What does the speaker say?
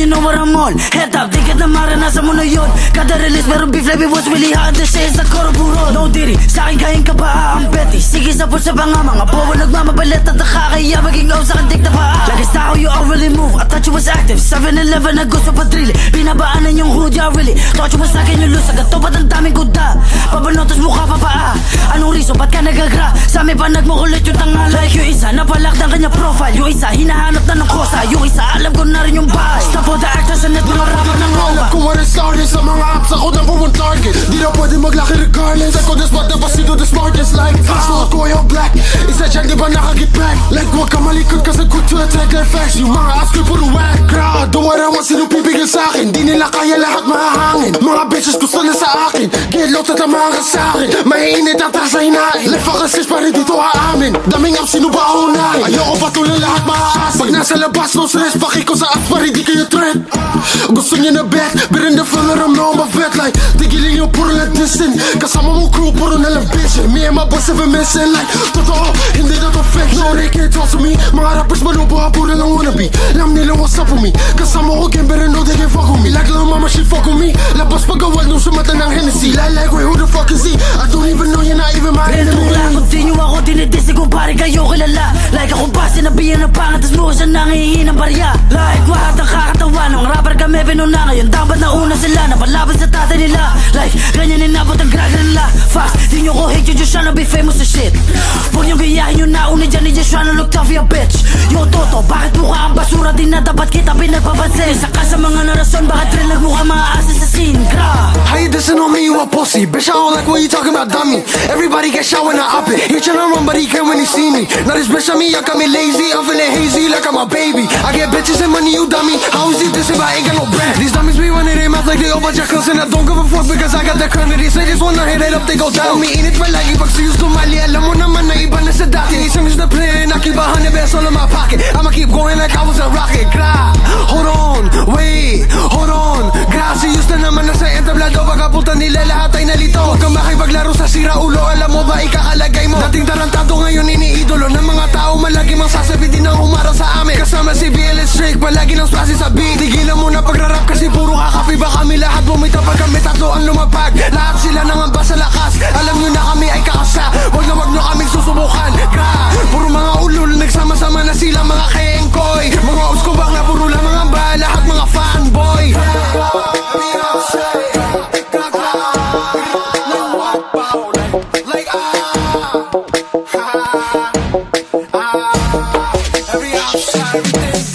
you know what I'm on. Head up, di kita maranasan mo na yun. Kada release meron beef like it was really hard to say sa koro puro. No diri, sa'kin kain ka ba ang betty. Sige sa pusa pa nga mga bobo nagmamabalit at nakakaya maging low sa kandik na paa. Lagis na ako you overly move, I thought you was active. 7-11 na gusto pa drill. Binabaanan yung hood, yeah really. Thought you was sa'kin yung lose, agad to ba't ang daming kuda. Babanotos mukha pa paa. Anong riso, ba't ka nagagra? Sa amin pa nagmukulit yung tangala. Like yung isa, napalak ng kanya profile. Yung isa, hinahanap na ng kosa. Yung isa, alam ko na rin yung bahay. Stop all the actors and net, mga rapper ng roba. Alam ko what it started, sa mga apps ako na pumun target. Di na pwede maglaki regardless. Ako the spot na pasito the smartest like suot ko yung black. Isa dyan di ba nakagit back? Like wag ka malikot kasi good to attack like facts. Yung mga apps ko puro whack. Crowd, do what I want, sino pipigil sa'kin? Di nila kaya lahat mahahangin. Mga bitches gusto na sa akin. Get low, tatamaan ka sa'kin. Mainit at sa hinain. Left focus pa rin dito aamin. Daming apps, sino ba unahin? Ayoko patuloy lahat maasin. Pag nasa labas, no stress. Baki ko sa apps pa rin di kayo threat. Gusto niya na bet, but in the filler I'm no my vet. Like, tigilin yung puro na distant. Kasama mo crew, puro na lang bitchin'. Me and my boss have been missing. Like, totoo, hindi na to fiction. No, they can't talk to me. Mga rappers malubo, puro lang wannabe. Alam nila what's up with me. Kasama ko game, but no, they can't fuck with me. Like, little mama, she fuck with me. Labas pag-awal nung sumata ng Hennessy. Like, wait, who the fuck is he? I don't even know, you're not even my enemy. Continue ako, dinidisi kung pare kayo kilala. Like ako ba, sinabihan ng pangat, tas mo siya nangihingi ng barya. Like, lahat ang kakatawa, nung rapper kami pinuna ngayon. Dapat na una sila, napalaban sa tatay nila. Like, ganyan inabot ang graga nila. Fast, di nyo ko hate, you just tryna be famous as shit. Huwag nyo gayahin nyo na una dyan, you just tryna look tough, ya bitch. Yo, Toto, bakit mukha ang basura, di na dapat kita pinagpapansin. Isa ka sa mga narason, bakit drill nagmukha mga ases sa scene. Gra! How you dissing on me, you a pussy? Bitch, I don't like what you talking about, dummy. Everybody get shot when I up it. He tryna run, but he can't when he see me. Now this bitch on me, I got me lazy. I'm feeling hazy like I'm a baby. I get bitches and money, you dummy. How is you dissing, but I ain't got no bread? These dummies be running their mouth like they all bunch of cunts. And I don't give a fuck because I got the quantity. So they just wanna hit it up, they go down. Me init palagi pag siyos tumali. Alam mo naman na iba na sa dati. Isang is na play, I keep 100 pesos all in my pocket. I'ma keep going like I was a rocket. Gra, hold on, wait, hold on. Gra, siyos na naman na sa entablado. Pagkapunta nila lahat ay nalito. Huwag kang makipaglaro sa sira ulo. Alam mo ba ikakalagay mo? Dating tarantado ngayon iniidolo ng mga tao. Malagi mang sasabi din ang umara sa amin. Kasama si BLS Drake, palagi ng spasi sa beat. Tigilan mo na pagrarap kasi puro kakapi. Ba kami lahat bumita pag kami tatlo ang lumapag. Lahat sila nangamba sa lakas. Alam nyo na kami ay kakasa. Wag na kaming susubukan. Gra, puro mga ulul, nagsama-sama na sila mga kengkoy. Mga obs ko bang na puro lang mga ba. Lahat mga fanboy. Every outside